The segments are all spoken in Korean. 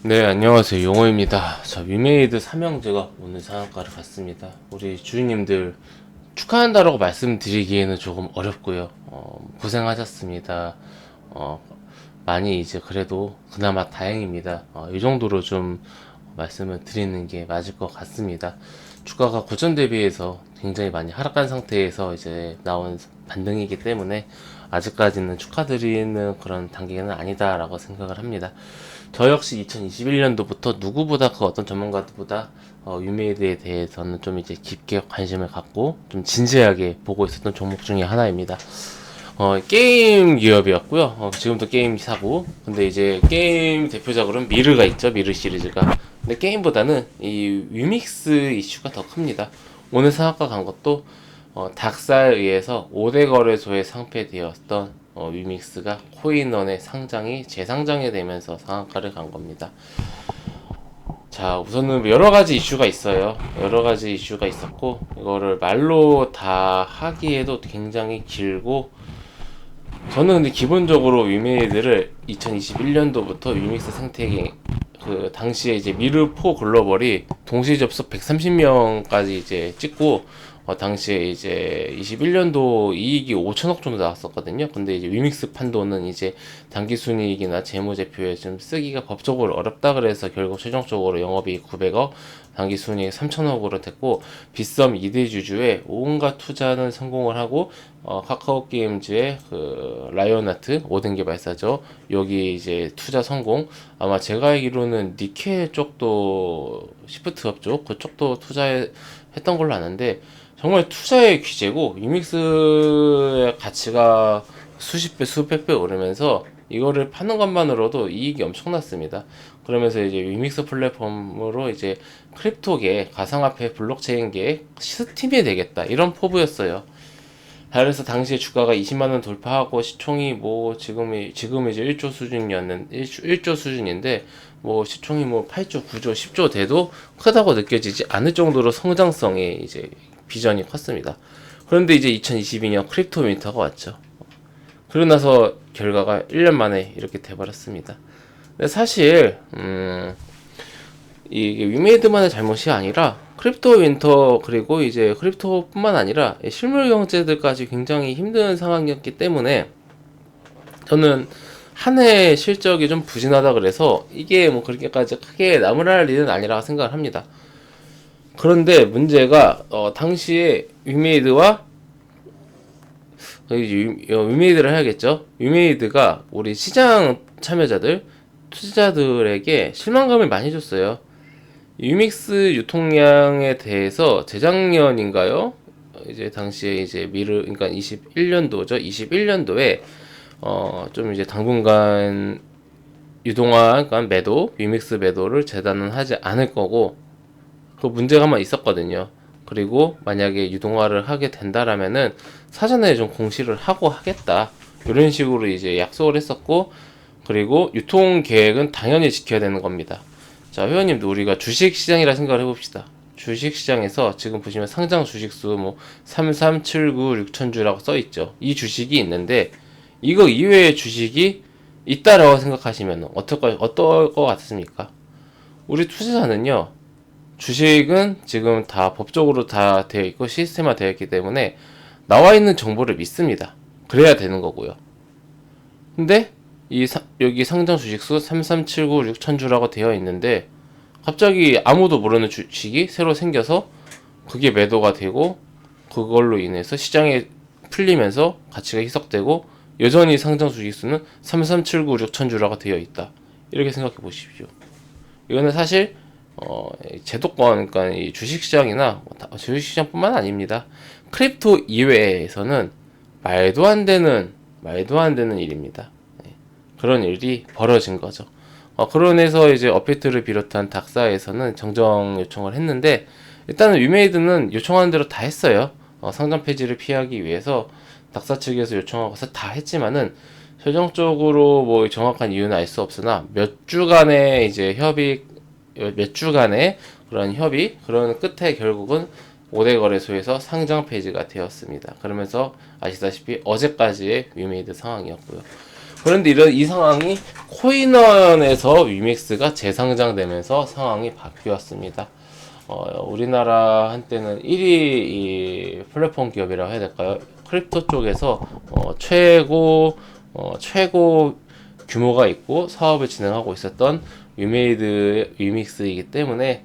네, 안녕하세요. 용호입니다. 자, 위메이드 삼형제가 오늘 상한가를 갔습니다. 우리 주인님들 축하한다라고 말씀드리기에는 조금 어렵고요. 고생하셨습니다. 어, 많이 이제 그래도 그나마 다행입니다. 이 정도로 좀 말씀을 드리는 게 맞을 것 같습니다. 주가가 고점 대비해서 굉장히 많이 하락한 상태에서 이제 나온 반등이기 때문에 아직까지는 축하드리는 그런 단계는 아니다라고 생각을 합니다. 저 역시 2021년도부터 누구보다 그 어떤 전문가들보다 유메이드에 대해서는 좀 이제 깊게 관심을 갖고 좀 진지하게 보고 있었던 종목 중에 하나입니다. 게임 기업이었고요. 지금도 게임 사고. 근데 이제 게임 대표적으로는 미르가 있죠. 미르 시리즈가. 근데 게임보다는 이 위믹스 이슈가 더 큽니다. 오늘 상한가 간 것도 닥사에 의해서 5대 거래소에 상폐되었던 위믹스가 코인원의 상장이 재상장이 되면서 상한가를 간 겁니다. 자, 우선은 여러 가지 이슈가 있어요. 여러 가지 이슈가 있었고, 이거를 말로 다 하기에도 굉장히 길고, 저는 근데 기본적으로 위메이드를 2021년도부터 위믹스 생태계 그 당시에 이제 미르4 글로벌이 동시 접속 130명까지 이제 찍고 당시에 이제 21년도 이익이 5천억 정도 나왔었거든요. 근데 이제 위믹스 판도는 이제 당기순이익이나 재무제표에 좀 쓰기가 법적으로 어렵다 그래서 결국 최종적으로 영업이익 900억, 당기순이익 3천억으로 됐고 빗썸 2대 주주의 온갖 투자는 성공을 하고 카카오 게임즈의 그 라이온하트 5등 개발사죠. 여기 이제 투자 성공. 아마 제가 알기로는 니케 쪽도 시프트업 쪽 그쪽도 투자했던 걸로 아는데 정말 투자의 귀재고 위믹스의 가치가 수십 배, 수백 배 오르면서 이거를 파는 것만으로도 이익이 엄청났습니다. 그러면서 이제 위믹스 플랫폼으로 이제 크립토계, 가상화폐, 블록체인계 스팀이 되겠다 이런 포부였어요. 그래서 당시에 주가가 20만 원 돌파하고 시총이 뭐 지금 이제 1조 수준이었는 1조 수준인데 뭐 시총이 뭐 8조, 9조, 10조 돼도 크다고 느껴지지 않을 정도로 성장성이 이제 비전이 컸습니다. 그런데 이제 2022년 크립토 윈터가 왔죠. 그러고 나서 결과가 1년 만에 이렇게 돼버렸습니다. 근데 사실 이게 위메이드만의 잘못이 아니라 크립토 윈터 그리고 이제 크립토뿐만 아니라 실물 경제들까지 굉장히 힘든 상황이었기 때문에 저는 한 해 실적이 좀 부진하다 그래서 이게 뭐 그렇게까지 크게 나무랄 일은 아니라고 생각을 합니다. 그런데 문제가 당시에 위메이드와 위메이드를 해야겠죠. 위메이드가 우리 시장 참여자들 투자자들에게 실망감을 많이 줬어요. 유믹스 유통량에 대해서 재작년인가요? 이제 당시에 이제 그러니까 21년도죠. 21년도에 좀 이제 당분간 유동화, 그러니까 매도, 위믹스 매도를 재단은 하지 않을 거고 그 문제가만 있었거든요. 그리고 만약에 유동화를 하게 된다라면은 사전에 좀 공시를 하고 하겠다. 이런 식으로 이제 약속을 했었고 그리고 유통 계획은 당연히 지켜야 되는 겁니다. 자, 회원님도 우리가 주식시장이라 생각을 해봅시다. 주식시장에서 지금 보시면 상장 주식수 뭐 3379, 6000주라고 써있죠. 이 주식이 있는데 이거 이외의 주식이 있다라고 생각하시면 어떨 것 같습니까? 우리 투자자는요. 주식은 지금 다 법적으로 다 되어 있고 시스템화 되어 있기 때문에 나와 있는 정보를 믿습니다. 그래야 되는 거고요. 근데 여기 상장 주식수 3379, 6000주라고 되어 있는데 갑자기 아무도 모르는 주식이 새로 생겨서 그게 매도가 되고 그걸로 인해서 시장에 풀리면서 가치가 희석되고 여전히 상장 주식수는 3379, 6000주라고 되어 있다. 이렇게 생각해 보십시오. 이거는 사실 제도권, 그러니까 이 주식시장이나 주식시장뿐만 아닙니다. 크립토 이외에서는 말도 안 되는 일입니다. 네. 그런 일이 벌어진 거죠. 그런해서 이제 업비트를 비롯한 닥사에서는 정정 요청을 했는데 일단은 위메이드는 요청하는 대로 다 했어요. 상장 폐지를 피하기 위해서 닥사 측에서 요청하고서 다 했지만은 최종적으로 뭐 정확한 이유는 알 수 없으나 몇 주간의 이제 몇 주간의 그런 협의 그런 끝에 결국은 5대 거래소에서 상장 폐지가 되었습니다. 그러면서 아시다시피 어제까지의 위메이드 상황이었고요. 그런데 이 상황이 코인원에서 위믹스가 재상장되면서 상황이 바뀌었습니다. 우리나라 한때는 1위 이 플랫폼 기업이라고 해야 될까요? 크립토 쪽에서 최고 규모가 있고 사업을 진행하고 있었던 위믹스이기 때문에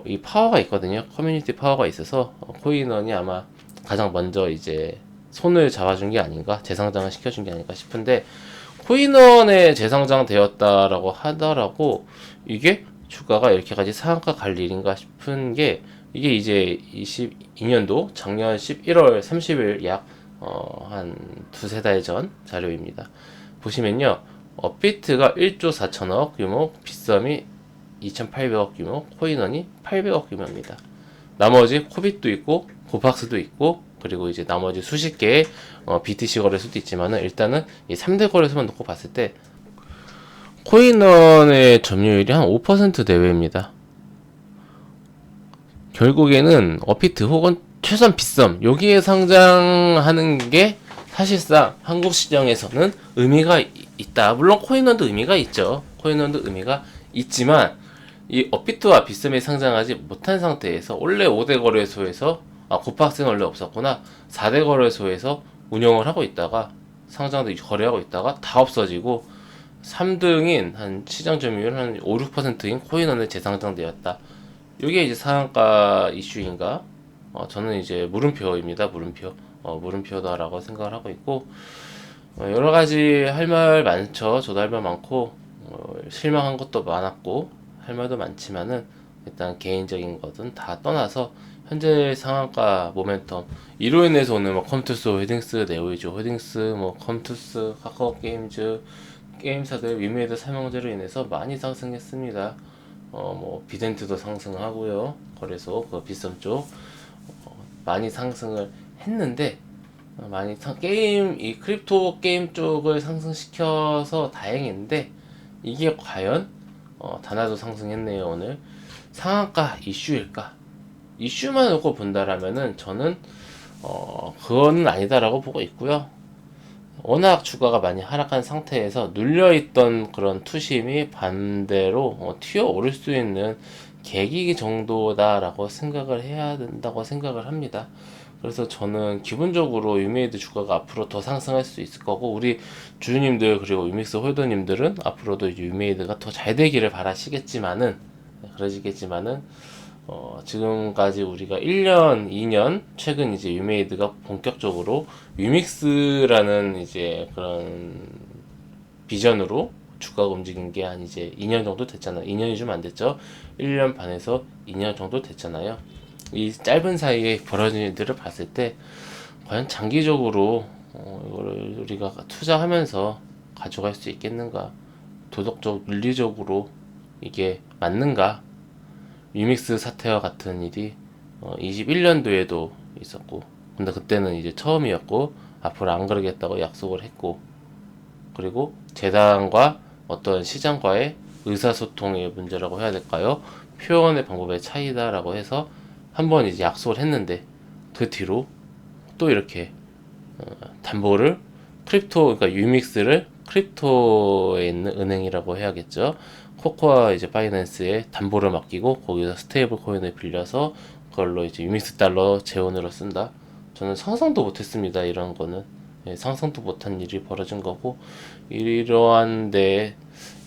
이 파워가 있거든요. 커뮤니티 파워가 있어서 코인원이 아마 가장 먼저 이제 손을 잡아준 게 아닌가, 재상장을 시켜준 게 아닌가 싶은데, 코인원에 재상장 되었다라고 하더라고 이게 주가가 이렇게까지 상한가 갈 일인가 싶은 게, 이게 이제 22년도 작년 11월 30일 약 한 두세 달 전 자료입니다. 보시면요, 업비트가 1조 4천억 규모, 빗썸이 2,800억 규모, 코인원이 800억 규모입니다. 나머지 코빗도 있고 고팍스도 있고, 그리고 이제 나머지 수십 개의 BTC 거래소도 있지만은, 일단은 이 3대 거래소만 놓고 봤을 때 코인원의 점유율이 한 5% 내외입니다. 결국에는 업비트 혹은 최소한 빗썸 여기에 상장하는 게 사실상 한국 시장에서는 의미가 있다. 물론 코인원도 의미가 있죠. 코인원도 의미가 있지만, 이 업비트와 빗썸이 상장하지 못한 상태에서 원래 5대 거래소에서, 고팍스는 원래 없었구나, 4대 거래소에서 운영을 하고 있다가 상장도 거래하고 있다가 다 없어지고 3등인 한 시장 점유율 한 5, 6%인 코인원에 재상장되었다. 이게 이제 상한가 이슈인가? 저는 이제 물음표입니다. 물음표. 물음표다라고 생각을 하고 있고, 여러 가지 할 말 많죠. 저도 할 말 많고, 실망한 것도 많았고, 할 말도 많지만은, 일단 개인적인 것은 다 떠나서 현재 상한가 모멘텀, 이로 인해서 오늘 뭐 컴투스, 홀딩스, 네오이즈 홀딩스, 뭐 컴투스, 카카오 게임즈, 게임사들 위메이드 사명제로 인해서 많이 상승했습니다. 뭐 비덴트도 상승하고요. 거래소 그 빗썸 쪽 많이 상승을 했는데, 이 크립토 게임 쪽을 상승시켜서 다행인데, 이게 과연 단화도 상승했네요. 오늘 상한가 이슈일까? 이슈만 놓고 본다라면은 저는 그거는 아니다라고 보고 있고요. 워낙 주가가 많이 하락한 상태에서 눌려있던 그런 투심이 반대로 튀어 오를 수 있는 계기 정도다라고 생각을 해야 된다고 생각을 합니다. 그래서 저는 기본적으로 유메이드 주가가 앞으로 더 상승할 수 있을 거고, 우리 주주님들 그리고 유믹스 홀더님들은 앞으로도 유메이드가 더 잘 되기를 바라시겠지만은, 지금까지 우리가 1년, 2년 최근 이제 유메이드가 본격적으로 유믹스라는 이제 그런 비전으로 주가가 움직인 게 한 이제 2년 정도 됐잖아요. 2년이 좀 안 됐죠. 1년 반에서 2년 정도 됐잖아요. 이 짧은 사이에 벌어진 일들을 봤을 때 과연 장기적으로 이거를 우리가 투자하면서 가져갈 수 있겠는가? 도덕적, 윤리적으로 이게 맞는가? 유믹스 사태와 같은 일이 21년도에도 있었고, 근데 그때는 이제 처음이었고 앞으로 안 그러겠다고 약속을 했고, 그리고 재단과 어떤 시장과의 의사소통의 문제라고 해야 될까요? 표현의 방법의 차이다라고 해서 한번 이제 약속을 했는데, 그 뒤로 또 이렇게 담보를 그러니까 유믹스를 크립토에 있는 은행이라고 해야겠죠. 코코아 이제 파이낸스에 담보를 맡기고 거기서 스테이블 코인을 빌려서 그걸로 이제 유믹스 달러 재원으로 쓴다. 저는 상상도 못했습니다. 이런 거는 상상도 못한 일이 벌어진 거고, 이러한데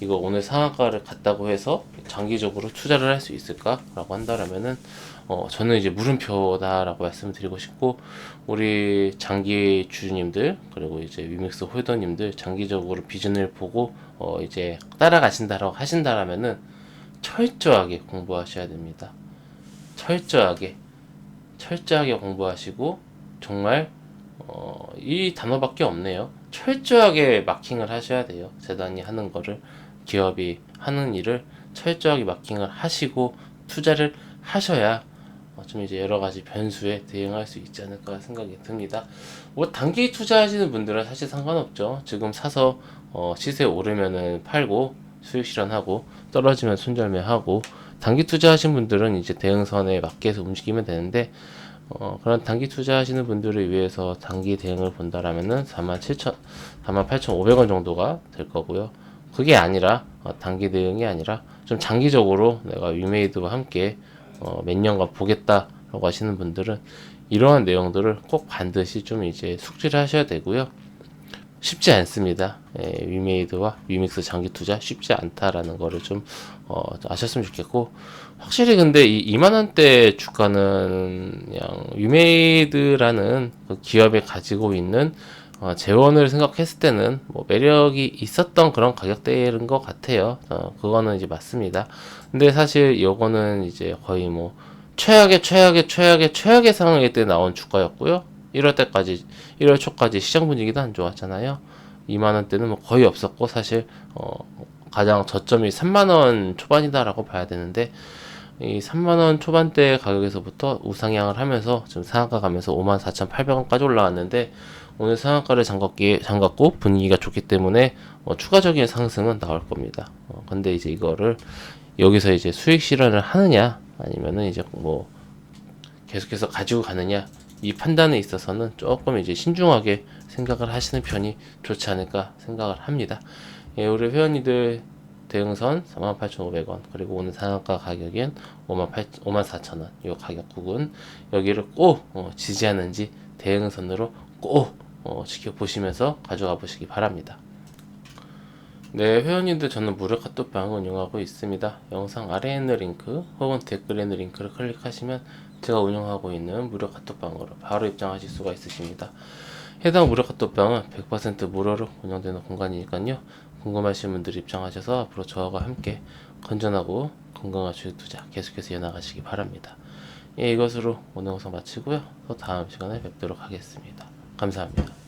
이거 오늘 상한가를 갔다고 해서 장기적으로 투자를 할 수 있을까라고 한다라면은 저는 이제 물음표다라고 말씀드리고 싶고, 우리 장기 주주님들 그리고 이제 위믹스 홀더님들 장기적으로 비전을 보고 이제 따라가신다라고 하신다라면은 철저하게 공부하셔야 됩니다. 철저하게 공부하시고, 정말 이 단어밖에 없네요. 철저하게 마킹을 하셔야 돼요. 재단이 하는 거를, 기업이 하는 일을 철저하게 마킹을 하시고 투자를 하셔야 좀 이제 여러 가지 변수에 대응할 수 있지 않을까 생각이 듭니다. 뭐 단기 투자하시는 분들은 사실 상관없죠. 지금 사서 시세 오르면은 팔고 수익 실현하고, 떨어지면 손절매하고, 단기 투자하신 분들은 이제 대응선에 맞게 해서 움직이면 되는데, 그런 단기 투자하시는 분들을 위해서 단기 대응을 본다라면은 48,500원 정도가 될 거고요. 그게 아니라 단기 대응이 아니라 좀 장기적으로 내가 위메이드와 함께 몇 년간 보겠다라고 하시는 분들은 이러한 내용들을 꼭 반드시 좀 이제 숙지를 하셔야 되고요. 쉽지 않습니다. 위메이드와 위믹스 장기 투자 쉽지 않다라는 거를 좀 아셨으면 좋겠고, 확실히 근데 이 2만 원대 주가는 그냥 위메이드라는 그 기업이 가지고 있는 재원을 생각했을 때는 뭐 매력이 있었던 그런 가격대인 것 같아요. 그거는 이제 맞습니다. 근데 사실 요거는 이제 거의 뭐 최악의 상황일 때 나온 주가였고요. 1월 때까지 1월 초까지 시장 분위기도 안 좋았잖아요. 2만 원대는 뭐 거의 없었고 사실 가장 저점이 3만 원 초반이다라고 봐야 되는데 이 3만 원 초반대 가격에서부터 우상향을 하면서 지금 상한가 가면서 54,800원까지 올라왔는데 오늘 상한가를 잠갔고 분위기가 좋기 때문에 추가적인 상승은 나올 겁니다. 근데 이제 이거를 여기서 이제 수익 실현을 하느냐 아니면은 이제 뭐 계속해서 가지고 가느냐 이 판단에 있어서는 조금 이제 신중하게 생각을 하시는 편이 좋지 않을까 생각을 합니다. 예, 우리 회원님들 대응선 48,500원 그리고 오늘 상한가 가격인 54,000원 이 가격국은 여기를 꼭 지지하는지 대응선으로 꼭 지켜보시면서 가져가 보시기 바랍니다. 네, 회원님들 저는 무료 카톡방을 운영하고 있습니다. 영상 아래에 있는 링크 혹은 댓글에 있는 링크를 클릭하시면 제가 운영하고 있는 무료 카톡방으로 바로 입장하실 수가 있으십니다. 해당 무료 카톡방은 100% 무료로 운영되는 공간이니까요. 궁금하신 분들 입장하셔서 앞으로 저와 함께 건전하고 건강한 주식 투자 계속해서 이어나가시기 바랍니다. 예, 이것으로 오늘 영상 마치고요. 또 다음 시간에 뵙도록 하겠습니다. 감사합니다.